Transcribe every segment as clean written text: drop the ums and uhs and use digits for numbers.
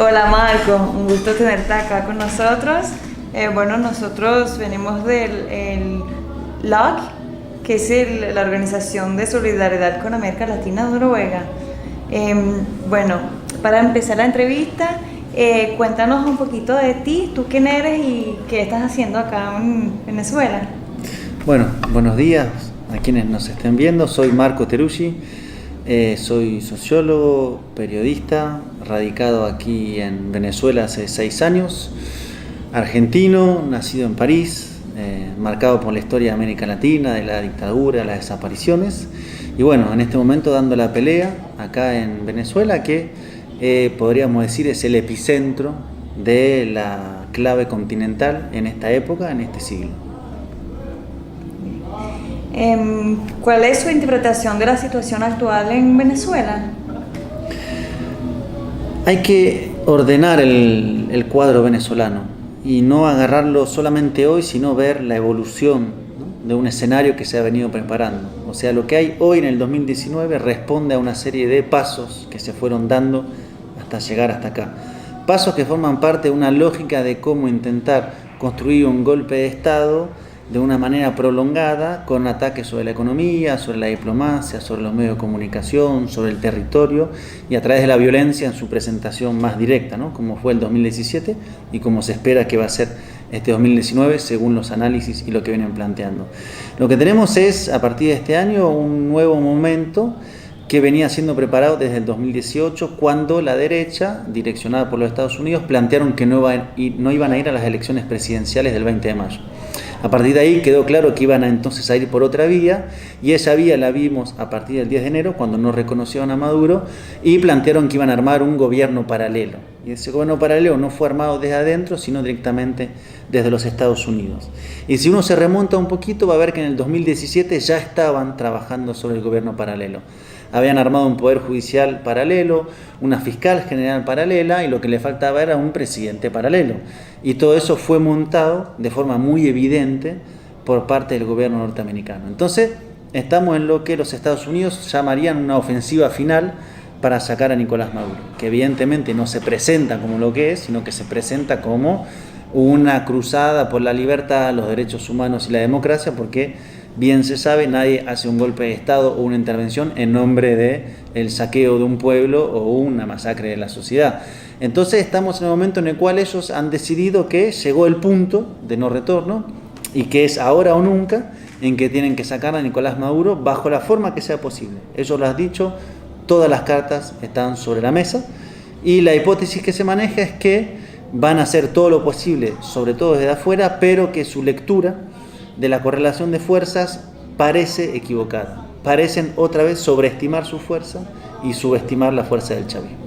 Hola Marco, un gusto tenerte acá con nosotros. Bueno, nosotros venimos del LOC, que es la Organización de Solidaridad con América Latina Noruega. Bueno, para empezar la entrevista, cuéntanos un poquito de ti, tú quién eres y qué estás haciendo acá en Venezuela. Bueno, buenos días a quienes nos estén viendo. Soy Marco Teruggi, soy sociólogo, periodista, radicado aquí en Venezuela hace 6 años, argentino, nacido en París, marcado por la historia de América Latina, de la dictadura, las desapariciones, y bueno, en este momento dando la pelea acá en Venezuela, que podríamos decir es el epicentro de la clave continental en esta época, en este siglo. ¿Cuál es su interpretación de la situación actual en Venezuela? Hay que ordenar el cuadro venezolano y no agarrarlo solamente hoy, sino ver la evolución, ¿no?, de un escenario que se ha venido preparando. O sea, lo que hay hoy en el 2019 responde a una serie de pasos que se fueron dando hasta llegar hasta acá. Pasos que forman parte de una lógica de cómo intentar construir un golpe de Estado de una manera prolongada, con ataques sobre la economía, sobre la diplomacia, sobre los medios de comunicación, sobre el territorio y a través de la violencia en su presentación más directa, ¿no?, como fue el 2017 y como se espera que va a ser este 2019 según los análisis y lo que vienen planteando. Lo que tenemos es, a partir de este año, un nuevo momento que venía siendo preparado desde el 2018, cuando la derecha, direccionada por los Estados Unidos, plantearon que no iban a ir a las elecciones presidenciales del 20 de mayo. A partir de ahí quedó claro que iban entonces a ir por otra vía, y esa vía la vimos a partir del 10 de enero, cuando no reconocieron a Maduro y plantearon que iban a armar un gobierno paralelo. Y ese gobierno paralelo no fue armado desde adentro, sino directamente desde los Estados Unidos. Y si uno se remonta un poquito, va a ver que en el 2017 ya estaban trabajando sobre el gobierno paralelo. Habían armado un poder judicial paralelo, una fiscal general paralela, y lo que le faltaba era un presidente paralelo. Y todo eso fue montado de forma muy evidente por parte del gobierno norteamericano. Entonces, estamos en lo que los Estados Unidos llamarían una ofensiva final para sacar a Nicolás Maduro, que evidentemente no se presenta como lo que es, sino que se presenta como una cruzada por la libertad, los derechos humanos y la democracia, porque bien se sabe, nadie hace un golpe de Estado o una intervención en nombre del saqueo de un pueblo o una masacre de la sociedad. Entonces estamos en el momento en el cual ellos han decidido que llegó el punto de no retorno y que es ahora o nunca en que tienen que sacar a Nicolás Maduro bajo la forma que sea posible. Ellos lo han dicho, todas las cartas están sobre la mesa, y la hipótesis que se maneja es que van a hacer todo lo posible, sobre todo desde afuera, pero que su lectura de la correlación de fuerzas parece equivocada. Parecen otra vez sobreestimar su fuerza y subestimar la fuerza del chavismo.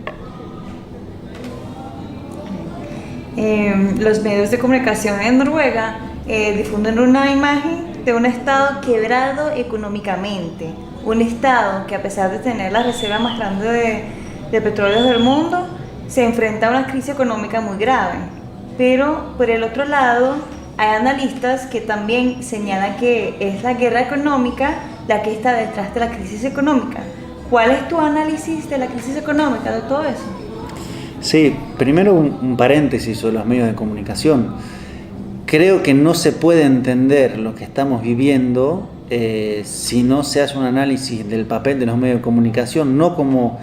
Los medios de comunicación en Noruega difunden una imagen de un estado quebrado económicamente, un estado que, a pesar de tener la reserva más grande de petróleo del mundo, se enfrenta a una crisis económica muy grave. Pero por el otro lado, hay analistas que también señalan que es la guerra económica la que está detrás de la crisis económica. ¿Cuál es tu análisis de la crisis económica, de todo eso? Sí, primero un paréntesis sobre los medios de comunicación. Creo que no se puede entender lo que estamos viviendo si no se hace un análisis del papel de los medios de comunicación, no como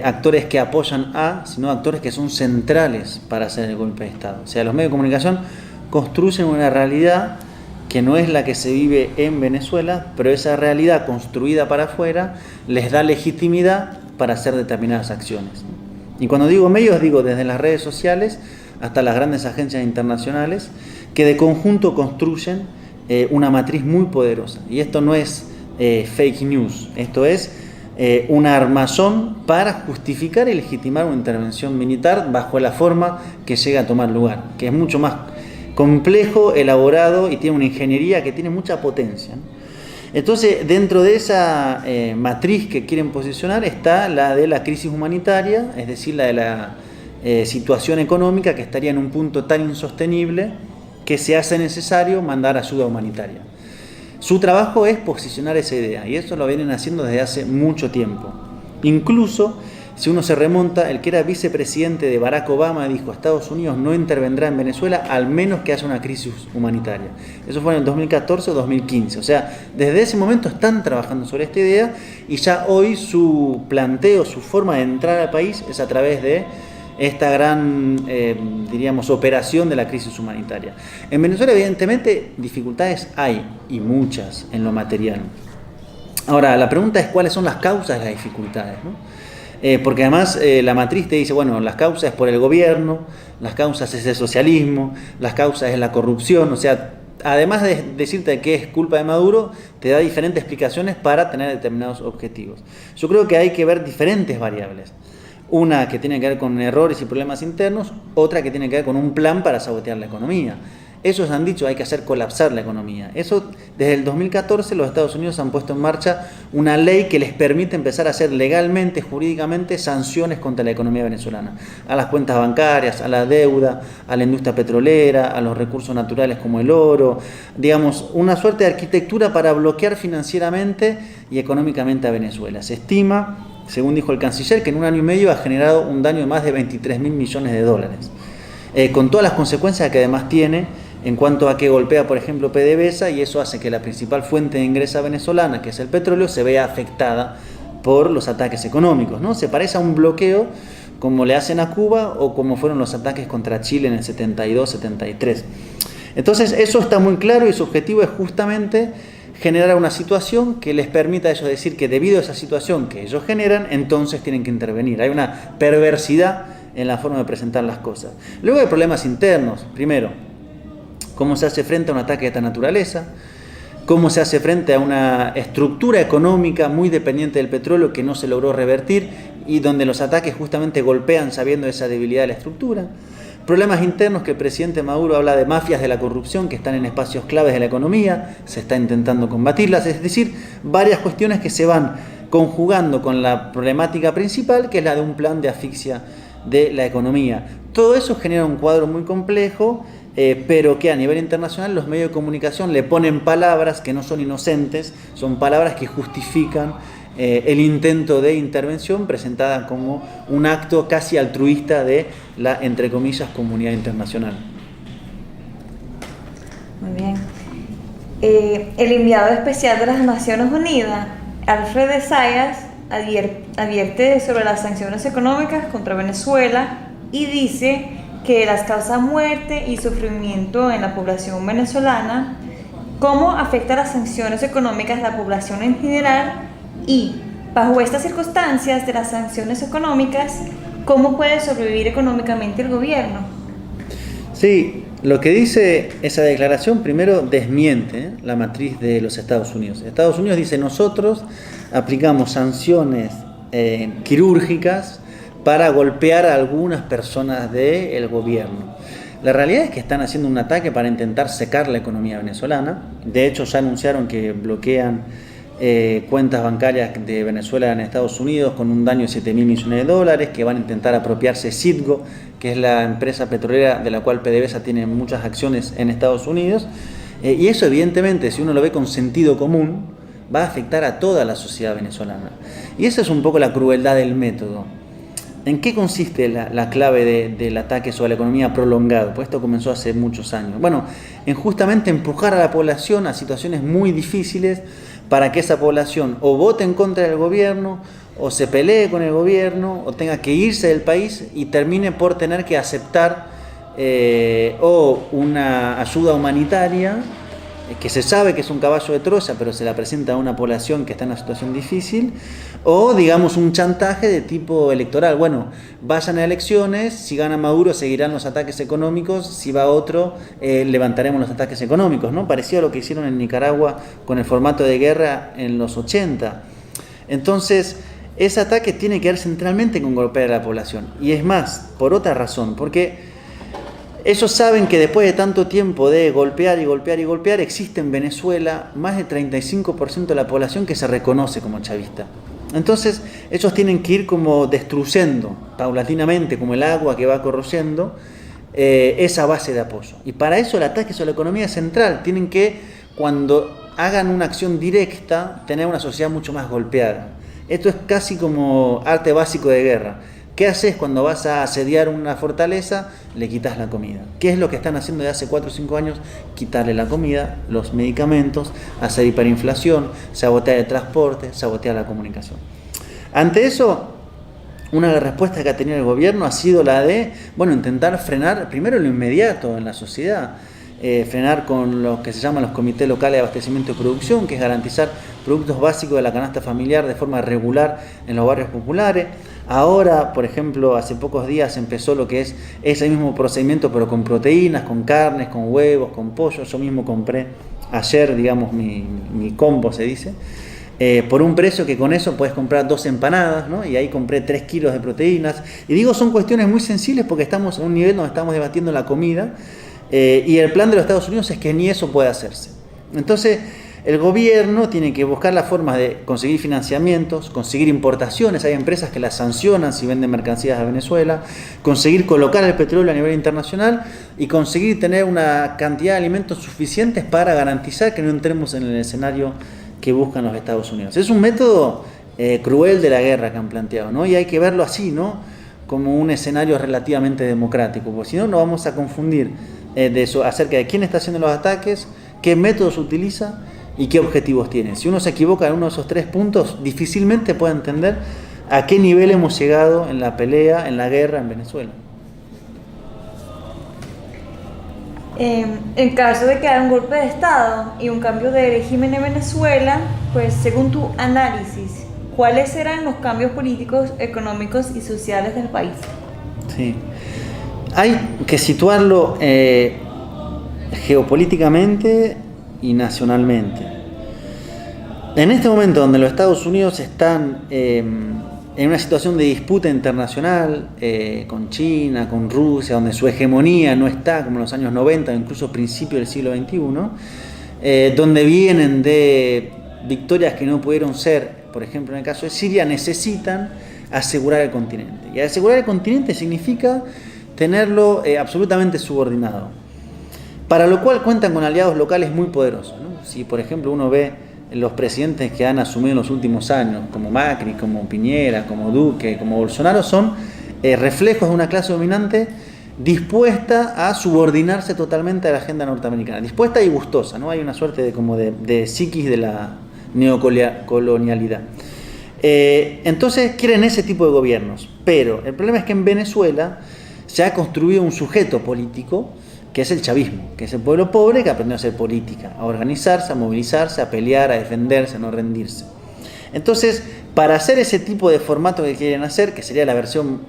actores que apoyan sino actores que son centrales para hacer el golpe de Estado. O sea, los medios de comunicación construyen una realidad que no es la que se vive en Venezuela, pero esa realidad construida para afuera les da legitimidad para hacer determinadas acciones. Y cuando digo medios, digo desde las redes sociales hasta las grandes agencias internacionales, que de conjunto construyen una matriz muy poderosa. Y esto no es fake news, esto es un armazón para justificar y legitimar una intervención militar bajo la forma que llega a tomar lugar, que es mucho más complejo, elaborado y tiene una ingeniería que tiene mucha potencia, ¿no? Entonces, dentro de esa matriz que quieren posicionar está la de la crisis humanitaria, es decir, la de la situación económica que estaría en un punto tan insostenible que se hace necesario mandar ayuda humanitaria. Su trabajo es posicionar esa idea, y eso lo vienen haciendo desde hace mucho tiempo. Incluso Si uno se remonta, el que era vicepresidente de Barack Obama dijo: Estados Unidos no intervendrá en Venezuela al menos que haya una crisis humanitaria. Eso fue en el 2014 o 2015. O sea, desde ese momento están trabajando sobre esta idea y ya hoy su planteo, su forma de entrar al país es a través de esta gran, diríamos, operación de la crisis humanitaria. En Venezuela, evidentemente, dificultades hay, y muchas, en lo material. Ahora, la pregunta es cuáles son las causas de las dificultades, ¿no? Porque además la matriz te dice, bueno, las causas es por el gobierno, las causas es el socialismo, las causas es la corrupción, o sea, además de decirte que es culpa de Maduro, te da diferentes explicaciones para tener determinados objetivos. Yo creo que hay que ver diferentes variables. Una que tiene que ver con errores y problemas internos, otra que tiene que ver con un plan para sabotear la economía. Ellos han dicho hay que hacer colapsar la economía. Eso, desde el 2014 los Estados Unidos han puesto en marcha una ley que les permite empezar a hacer legalmente, jurídicamente, sanciones contra la economía venezolana. A las cuentas bancarias, a la deuda, a la industria petrolera, a los recursos naturales como el oro. Digamos, una suerte de arquitectura para bloquear financieramente y económicamente a Venezuela. Se estima, según dijo el canciller, que en un año y medio ha generado un daño de más de 23.000 millones de dólares. Con todas las consecuencias que además tiene en cuanto a que golpea, por ejemplo, PDVSA, y eso hace que la principal fuente de ingreso venezolana, que es el petróleo, se vea afectada por los ataques económicos, ¿no? Se parece a un bloqueo como le hacen a Cuba o como fueron los ataques contra Chile en el 72-73. Entonces, eso está muy claro y su objetivo es justamente generar una situación que les permita a ellos decir que debido a esa situación que ellos generan, entonces tienen que intervenir. Hay una perversidad en la forma de presentar las cosas. Luego hay problemas internos. Primero, cómo se hace frente a un ataque de esta naturaleza, cómo se hace frente a una estructura económica muy dependiente del petróleo que no se logró revertir y donde los ataques justamente golpean sabiendo esa debilidad de la estructura. Problemas internos que el presidente Maduro habla de mafias de la corrupción que están en espacios claves de la economía, se está intentando combatirlas, es decir, varias cuestiones que se van conjugando con la problemática principal, que es la de un plan de asfixia de la economía. Todo eso genera un cuadro muy complejo, pero que a nivel internacional los medios de comunicación le ponen palabras que no son inocentes, son palabras que justifican el intento de intervención presentada como un acto casi altruista de la, entre comillas, comunidad internacional. Muy bien. El enviado especial de las Naciones Unidas, Alfred de Zayas, advierte sobre las sanciones económicas contra Venezuela y dice que las causas muerte y sufrimiento en la población venezolana, cómo afecta las sanciones económicas a la población en general y, bajo estas circunstancias de las sanciones económicas, cómo puede sobrevivir económicamente el gobierno. Sí, lo que dice esa declaración primero desmiente la matriz de los Estados Unidos. Estados Unidos dice: nosotros aplicamos sanciones quirúrgicas para golpear a algunas personas del gobierno. La realidad es que están haciendo un ataque para intentar secar la economía venezolana. De hecho, ya anunciaron que bloquean cuentas bancarias de Venezuela en Estados Unidos con un daño de 7.000 millones de dólares, que van a intentar apropiarse Citgo, que es la empresa petrolera de la cual PDVSA tiene muchas acciones en Estados Unidos. Y eso, evidentemente, si uno lo ve con sentido común, va a afectar a toda la sociedad venezolana. Y esa es un poco la crueldad del método. ¿En qué consiste la clave del ataque sobre la economía prolongado? Pues esto comenzó hace muchos años. Bueno, en justamente empujar a la población a situaciones muy difíciles para que esa población o vote en contra del gobierno, o se pelee con el gobierno, o tenga que irse del país y termine por tener que aceptar o una ayuda humanitaria, que se sabe que es un caballo de Troya, pero se la presenta a una población que está en una situación difícil, o digamos un chantaje de tipo electoral. Bueno, vayan a elecciones, si gana Maduro seguirán los ataques económicos, si va otro levantaremos los ataques económicos, ¿no? Parecido a lo que hicieron en Nicaragua con el formato de guerra en los 80. Entonces, ese ataque tiene que ver centralmente con golpear a la población. Y es más, por otra razón, porque ellos saben que después de tanto tiempo de golpear y golpear y golpear, existe en Venezuela más de 35% de la población que se reconoce como chavista. Entonces, ellos tienen que ir como destruyendo paulatinamente, como el agua que va corroyendo, esa base de apoyo. Y para eso el ataque sobre la economía es central. Tienen que, cuando hagan una acción directa, tener una sociedad mucho más golpeada. Esto es casi como arte básico de guerra. ¿Qué haces cuando vas a asediar una fortaleza? Le quitas la comida. ¿Qué es lo que están haciendo desde hace 4 o 5 años? Quitarle la comida, los medicamentos, hacer hiperinflación, sabotear el transporte, sabotear la comunicación. Ante eso, una de las respuestas que ha tenido el gobierno ha sido la de, intentar frenar primero lo inmediato en la sociedad, frenar con lo que se llaman los comités locales de abastecimiento y producción, que es garantizar productos básicos de la canasta familiar de forma regular en los barrios populares. Ahora, por ejemplo, hace pocos días empezó lo que es ese mismo procedimiento, pero con proteínas, con carnes, con huevos, con pollo. Yo mismo compré ayer, digamos, mi combo, se dice, por un precio que con eso puedes comprar 2 empanadas, ¿no? Y ahí compré 3 kilos de proteínas. Y digo, son cuestiones muy sensibles porque estamos a un nivel donde estamos debatiendo la comida, y el plan de los Estados Unidos es que ni eso puede hacerse. Entonces, el gobierno tiene que buscar las formas de conseguir financiamientos, conseguir importaciones. Hay empresas que las sancionan si venden mercancías a Venezuela, conseguir colocar el petróleo a nivel internacional y conseguir tener una cantidad de alimentos suficientes para garantizar que no entremos en el escenario que buscan los Estados Unidos. Es un método cruel de la guerra que han planteado, ¿no? Y hay que verlo así, ¿no? Como un escenario relativamente democrático, porque si no nos vamos a confundir de eso, acerca de quién está haciendo los ataques, qué métodos utiliza y qué objetivos tiene. Si uno se equivoca en uno de esos 3 puntos, difícilmente puede entender a qué nivel hemos llegado en la pelea, en la guerra en Venezuela. En caso de que haya un golpe de Estado y un cambio de régimen en Venezuela, pues según tu análisis, ¿cuáles serán los cambios políticos, económicos y sociales del país? Sí. Hay que situarlo geopolíticamente y nacionalmente. En este momento donde los Estados Unidos están en una situación de disputa internacional con China, con Rusia, donde su hegemonía no está como en los años 90, incluso principios del siglo XXI, donde vienen de victorias que no pudieron ser, por ejemplo en el caso de Siria, necesitan asegurar el continente. Y asegurar el continente significa tenerlo absolutamente subordinado, para lo cual cuentan con aliados locales muy poderosos, ¿no? Si por ejemplo uno ve los presidentes que han asumido en los últimos años, como Macri, como Piñera, como Duque, como Bolsonaro, son reflejos de una clase dominante dispuesta a subordinarse totalmente a la agenda norteamericana, dispuesta y gustosa, ¿no? Hay una suerte de psiquis de la neocolonialidad. Entonces quieren ese tipo de gobiernos, pero el problema es que en Venezuela se ha construido un sujeto político que es el chavismo, que es el pueblo pobre que aprendió a hacer política, a organizarse, a movilizarse, a pelear, a defenderse, a no rendirse. Entonces, para hacer ese tipo de formato que quieren hacer, que sería la versión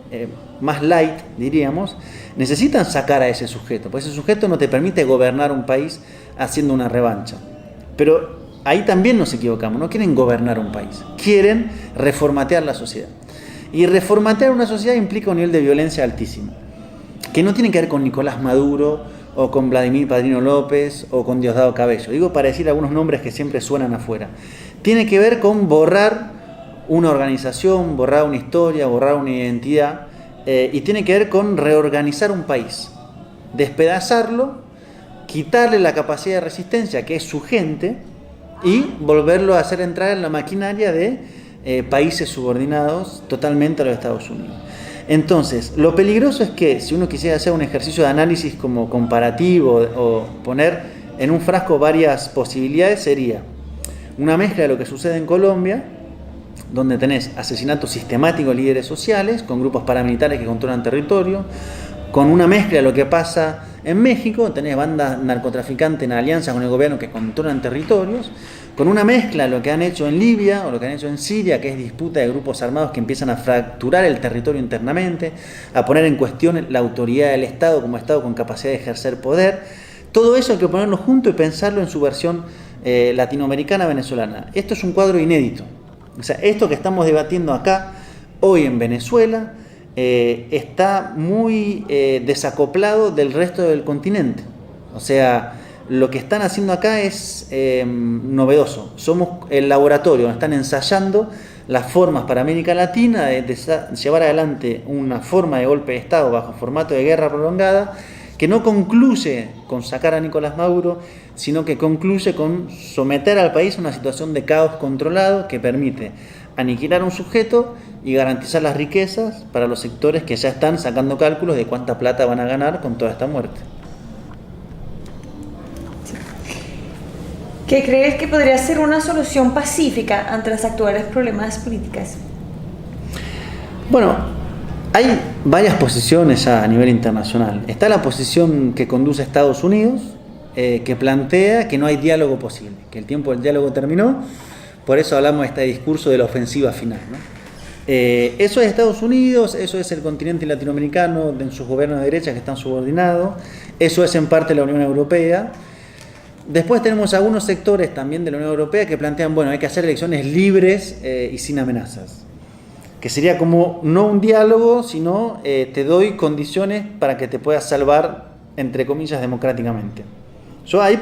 más light, diríamos, necesitan sacar a ese sujeto, porque ese sujeto no te permite gobernar un país haciendo una revancha. Pero ahí también nos equivocamos, no quieren gobernar un país, quieren reformatear la sociedad. Y reformatear una sociedad implica un nivel de violencia altísimo, que no tiene que ver con Nicolás Maduro o con Vladimir Padrino López o con Diosdado Cabello. Digo para decir algunos nombres que siempre suenan afuera. Tiene que ver con borrar una organización, borrar una historia, borrar una identidad, y tiene que ver con reorganizar un país, despedazarlo, quitarle la capacidad de resistencia que es su gente y volverlo a hacer entrar en la maquinaria de países subordinados totalmente a los Estados Unidos. Entonces, lo peligroso es que si uno quisiera hacer un ejercicio de análisis como comparativo o poner en un frasco varias posibilidades, sería una mezcla de lo que sucede en Colombia, donde tenés asesinatos sistemáticos de líderes sociales, con grupos paramilitares que controlan territorio, con una mezcla de lo que pasa en México, tenés bandas narcotraficantes en alianza con el gobierno que controlan territorios, con una mezcla de lo que han hecho en Libia o lo que han hecho en Siria, que es disputa de grupos armados que empiezan a fracturar el territorio internamente, a poner en cuestión la autoridad del Estado como Estado con capacidad de ejercer poder. Todo eso hay que ponerlo junto y pensarlo en su versión latinoamericana venezolana. Esto es un cuadro inédito. O sea, esto que estamos debatiendo acá hoy en Venezuela está muy desacoplado del resto del continente. O sea, lo que están haciendo acá es novedoso. Somos el laboratorio donde están ensayando las formas para América Latina de llevar adelante una forma de golpe de Estado bajo formato de guerra prolongada que no concluye con sacar a Nicolás Maduro, sino que concluye con someter al país a una situación de caos controlado que permite aniquilar a un sujeto y garantizar las riquezas para los sectores que ya están sacando cálculos de cuánta plata van a ganar con toda esta muerte. ¿Qué crees que podría ser una solución pacífica ante las actuales problemas políticas? Bueno, hay varias posiciones a nivel internacional. Está la posición que conduce a Estados Unidos, que plantea que no hay diálogo posible, que el tiempo del diálogo terminó, por eso hablamos de este discurso de la ofensiva final, ¿no? Eso es Estados Unidos, eso es el continente latinoamericano, en sus gobiernos de derecha que están subordinados, eso es en parte la Unión Europea. Después tenemos algunos sectores también de la Unión Europea que plantean, bueno, hay que hacer elecciones libres y sin amenazas, que sería como no un diálogo, sino te doy condiciones para que te puedas salvar, entre comillas, democráticamente. Yo ahí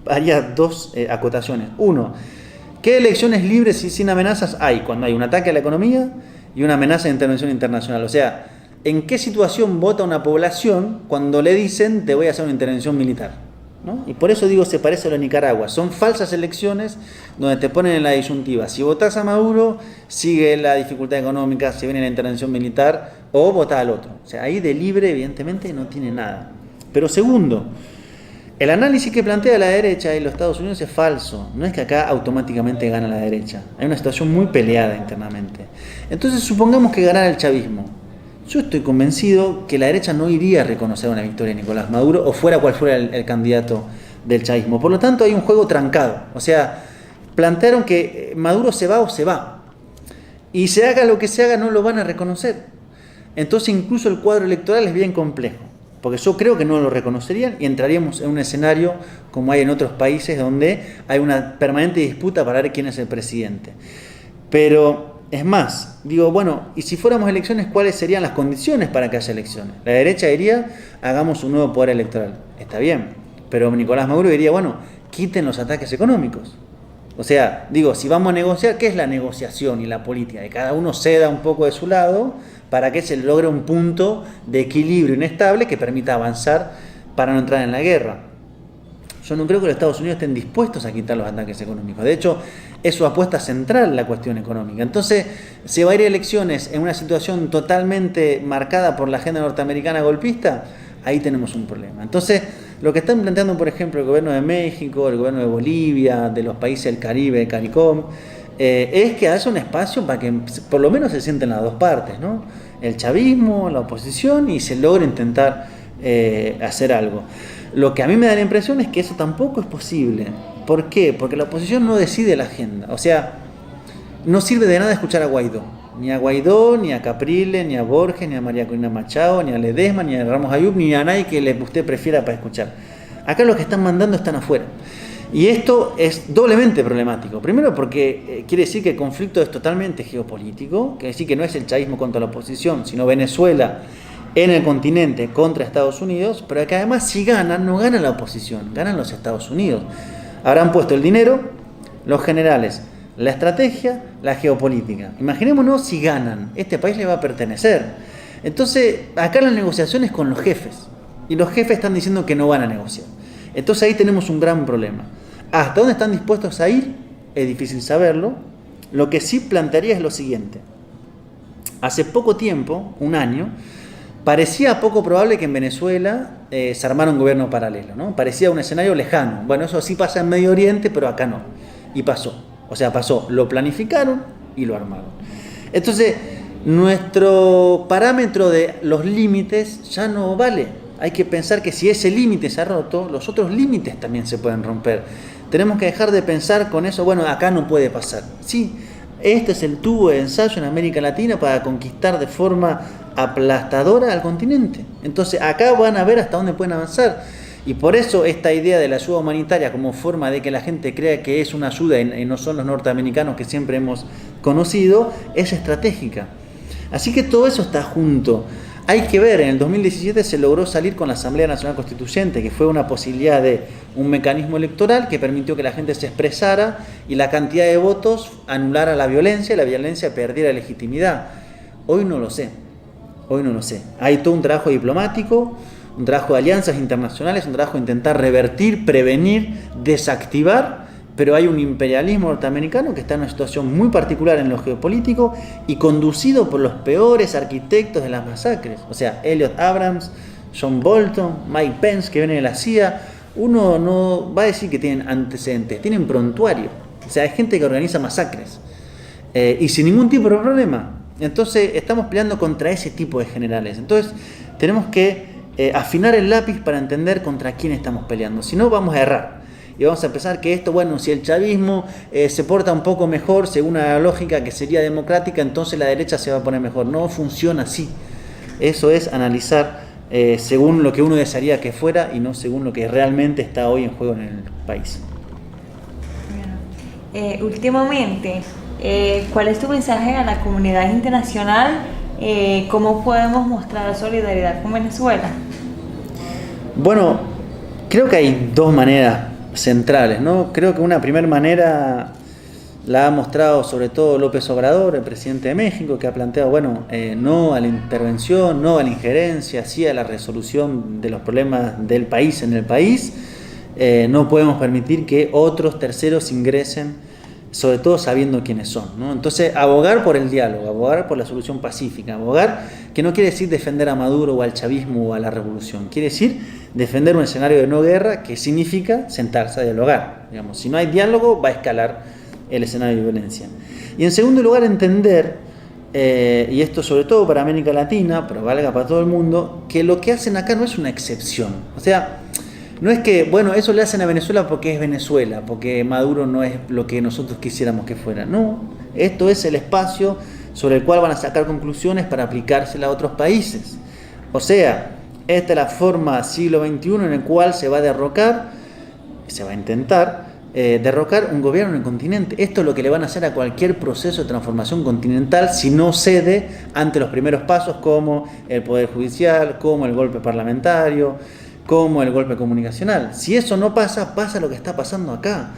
haría dos acotaciones. Uno, ¿qué elecciones libres y sin amenazas hay cuando hay un ataque a la economía y una amenaza de intervención internacional? O sea, ¿en qué situación vota una población cuando le dicen te voy a hacer una intervención militar? ¿No? Y por eso digo, se parece a lo de Nicaragua. Son falsas elecciones donde te ponen en la disyuntiva. Si votás a Maduro, sigue la dificultad económica, se viene la intervención militar, o votás al otro. O sea, ahí de libre, evidentemente, no tiene nada. Pero segundo, el análisis que plantea la derecha y los Estados Unidos es falso. No es que acá automáticamente gana la derecha. Hay una situación muy peleada internamente. Entonces, supongamos que ganara el chavismo. Yo estoy convencido que la derecha no iría a reconocer una victoria de Nicolás Maduro o fuera cual fuera el candidato del chavismo. Por lo tanto, hay un juego trancado. O sea, plantearon que Maduro se va o se va. Y se haga lo que se haga, no lo van a reconocer. Entonces, incluso el cuadro electoral es bien complejo. Porque yo creo que no lo reconocerían y entraríamos en un escenario como hay en otros países donde hay una permanente disputa para ver quién es el presidente. Pero es más, digo, bueno, y si fuéramos elecciones, ¿cuáles serían las condiciones para que haya elecciones? La derecha diría, hagamos un nuevo poder electoral. Está bien, pero Nicolás Maduro diría, bueno, quiten los ataques económicos. O sea, digo, si vamos a negociar, ¿qué es la negociación y la política? Que cada uno ceda un poco de su lado para que se logre un punto de equilibrio inestable que permita avanzar para no entrar en la guerra. Yo no creo que los Estados Unidos estén dispuestos a quitar los ataques económicos. De hecho, es su apuesta central la cuestión económica. Entonces, se va a ir a elecciones en una situación totalmente marcada por la agenda norteamericana golpista, ahí tenemos un problema. Entonces, lo que están planteando, por ejemplo, el gobierno de México, el gobierno de Bolivia, de los países del Caribe, CARICOM, es que haya un espacio para que por lo menos se sienten las dos partes, ¿no? El chavismo, la oposición, y se logre intentar hacer algo. Lo que a mí me da la impresión es que eso tampoco es posible. ¿Por qué? Porque la oposición no decide la agenda. O sea, no sirve de nada escuchar a Guaidó. Ni a Guaidó, ni a Capriles, ni a Borges, ni a María Corina Machado, ni a Ledesma, ni a Ramos Ayub, ni a nadie que usted prefiera para escuchar. Acá los que están mandando están afuera. Y esto es doblemente problemático. Primero porque quiere decir que el conflicto es totalmente geopolítico, quiere decir que no es el chavismo contra la oposición, sino Venezuela en el continente contra Estados Unidos, pero que además si ganan, no gana la oposición, ganan los Estados Unidos. Habrán puesto el dinero, los generales, la estrategia, la geopolítica. Imaginémonos si ganan, este país le va a pertenecer. Entonces, acá la negociación es con los jefes, y los jefes están diciendo que no van a negociar. Entonces ahí tenemos un gran problema. ¿Hasta dónde están dispuestos a ir? Es difícil saberlo. Lo que sí plantearía es lo siguiente. Hace poco tiempo, un año, parecía poco probable que en Venezuela se armara un gobierno paralelo, ¿no? Parecía un escenario lejano. Bueno, eso sí pasa en Medio Oriente, pero acá no. Y pasó. O sea, pasó. Lo planificaron y lo armaron. Entonces, nuestro parámetro de los límites ya no vale. Hay que pensar que si ese límite se ha roto, los otros límites también se pueden romper. Tenemos que dejar de pensar con eso, bueno, acá no puede pasar. Sí, este es el tubo de ensayo en América Latina para conquistar de forma aplastadora al continente. Entonces acá van a ver hasta dónde pueden avanzar. Y por eso esta idea de la ayuda humanitaria como forma de que la gente crea que es una ayuda y no son los norteamericanos que siempre hemos conocido, es estratégica. Así que todo eso está junto. Hay que ver, en el 2017 se logró salir con la Asamblea Nacional Constituyente, que fue una posibilidad de un mecanismo electoral que permitió que la gente se expresara y la cantidad de votos anulara la violencia y la violencia perdiera legitimidad. Hoy no lo sé, hoy no lo sé. Hay todo un trabajo diplomático, un trabajo de alianzas internacionales, un trabajo de intentar revertir, prevenir, desactivar, pero hay un imperialismo norteamericano que está en una situación muy particular en lo geopolítico y conducido por los peores arquitectos de las masacres. O sea, Elliot Abrams, John Bolton, Mike Pence, que viene de la CIA. Uno no va a decir que tienen antecedentes, tienen prontuario. O sea, hay gente que organiza masacres y sin ningún tipo de problema. Entonces estamos peleando contra ese tipo de generales. Entonces tenemos que afinar el lápiz para entender contra quién estamos peleando. Si no, vamos a errar. Y vamos a pensar que esto, bueno, si el chavismo se porta un poco mejor según una lógica que sería democrática, entonces la derecha se va a poner mejor. No funciona así. Eso es analizar según lo que uno desearía que fuera y no según lo que realmente está hoy en juego en el país. Últimamente, ¿cuál es tu mensaje a la comunidad internacional? ¿Cómo podemos mostrar solidaridad con Venezuela? Bueno, creo que hay dos maneras centrales, ¿no? Creo que una primera manera la ha mostrado sobre todo López Obrador, el presidente de México, que ha planteado, bueno, no a la intervención, no a la injerencia, sí a la resolución de los problemas del país en el país. No podemos permitir que otros terceros ingresen, sobre todo sabiendo quiénes son, ¿no? Entonces, abogar por el diálogo, abogar por la solución pacífica, abogar, que no quiere decir defender a Maduro o al chavismo o a la revolución, quiere decir defender un escenario de no guerra, que significa sentarse a dialogar. Digamos, si no hay diálogo, va a escalar el escenario de violencia. Y en segundo lugar, entender, y esto sobre todo para América Latina, pero valga para todo el mundo, que lo que hacen acá no es una excepción. O sea, no es que, bueno, eso le hacen a Venezuela porque es Venezuela, porque Maduro no es lo que nosotros quisiéramos que fuera. No, esto es el espacio sobre el cual van a sacar conclusiones para aplicársela a otros países. O sea, esta es la forma siglo XXI en el cual se va a derrocar, se va a intentar derrocar un gobierno en el continente. Esto es lo que le van a hacer a cualquier proceso de transformación continental si no cede ante los primeros pasos como el Poder Judicial, como el golpe parlamentario, como el golpe comunicacional. Si eso no pasa, pasa lo que está pasando acá.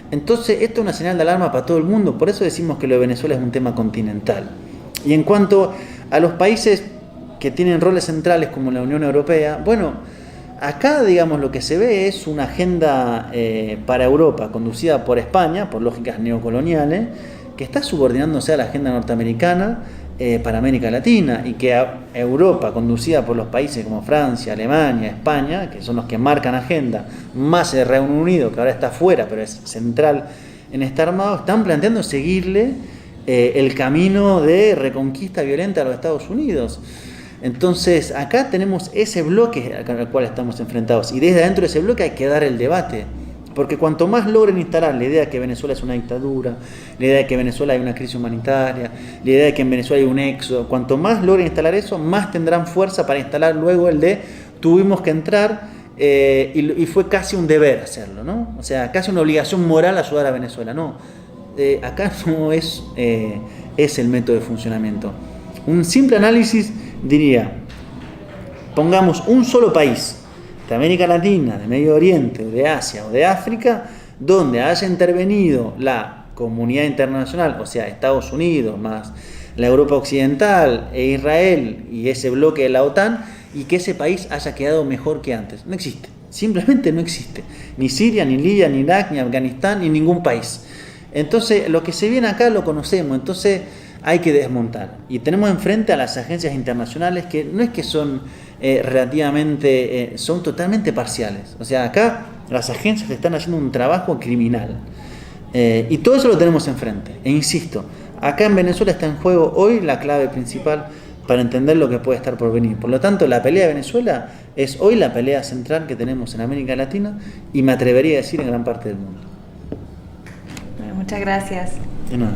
Entonces, esto es una señal de alarma para todo el mundo. Por eso decimos que lo de Venezuela es un tema continental. Y en cuanto a los países que tienen roles centrales como la Unión Europea, bueno, acá, digamos, lo que se ve es una agenda para Europa, conducida por España, por lógicas neocoloniales, que está subordinándose a la agenda norteamericana para América Latina, y que Europa, conducida por los países como Francia, Alemania, España, que son los que marcan agenda, más el Reino Unido, que ahora está fuera, pero es central en este armado, están planteando seguirle el camino de reconquista violenta a los Estados Unidos. Entonces, acá tenemos ese bloque al cual estamos enfrentados, y desde adentro de ese bloque hay que dar el debate. Porque cuanto más logren instalar la idea de que Venezuela es una dictadura, la idea de que en Venezuela hay una crisis humanitaria, la idea de que en Venezuela hay un éxodo, cuanto más logren instalar eso, más tendrán fuerza para instalar luego el de tuvimos que entrar y fue casi un deber hacerlo, ¿no? O sea, casi una obligación moral ayudar a Venezuela. No, acá no es el método de funcionamiento. Un simple análisis diría, pongamos un solo país de América Latina, de Medio Oriente, de Asia o de África, donde haya intervenido la comunidad internacional, o sea, Estados Unidos, más la Europa Occidental e Israel y ese bloque de la OTAN, y que ese país haya quedado mejor que antes. No existe, simplemente no existe. Ni Siria, ni Libia, ni Irak, ni Afganistán, ni ningún país. Entonces, lo que se viene acá lo conocemos, entonces hay que desmontar. Y tenemos enfrente a las agencias internacionales que no es que son son totalmente parciales. O sea, acá las agencias están haciendo un trabajo criminal. Y todo eso lo tenemos enfrente. E insisto, acá en Venezuela está en juego hoy la clave principal para entender lo que puede estar por venir. Por lo tanto, la pelea de Venezuela es hoy la pelea central que tenemos en América Latina y me atrevería a decir en gran parte del mundo. Muchas gracias. De nada.